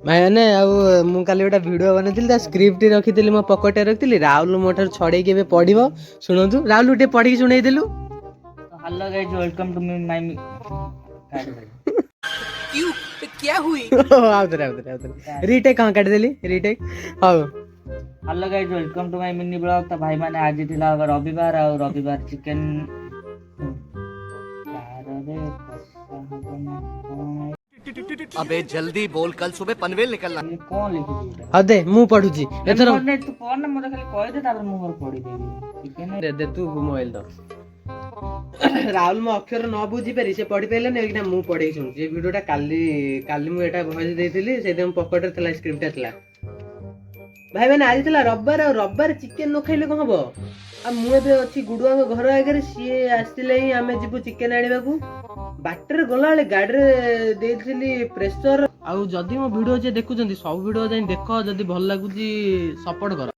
मैंने मु काली गोटे वीडियो बनैଥିଲି स्क्रिप्ट रखी मो पकेट रखी राहुल मो ठार छड़े के पढ़ शुणु राहुल टे पढ़ी शुणई देलु hello guys welcome to my क्यों क्या हुई रीटेक कहां काट देली रीटेक हां hello guys welcome to my mini blog. तो भाई माने आज थिला रविवार और रविवार चिकन अबे जल्दी बोल कल सुबह पनवेल निकलना। ये कौन लिखि अदे मु पढुची एथर नहीं तू पढ़ ना मते खाली कह दे तापर मु पढ़ी देबी चिकन दे दे तू मोबाइल दो राहुल मो अक्षर न बुझी पारि से पढ़ी पाइले नै कि मु पढ़ी सुन जे वीडियोटा काली मु एटा भॉइस देथिली से दम पकेट थला स्क्रिप्ट थला भाई मैंने आज थला रविवार चिकन न खाइले कोन हबो आ मु एबे अछि गुडुआ घर आगे सी आस्तिले ही आमे जिबु चिकन आनिबा को बाटर गला वाले गाड़ी रे देथिली प्रेशर आ जदी मो वीडियो जे देखुचंती सब वीडियो जाई देखो जदी भल लागुची सपोर्ट कर।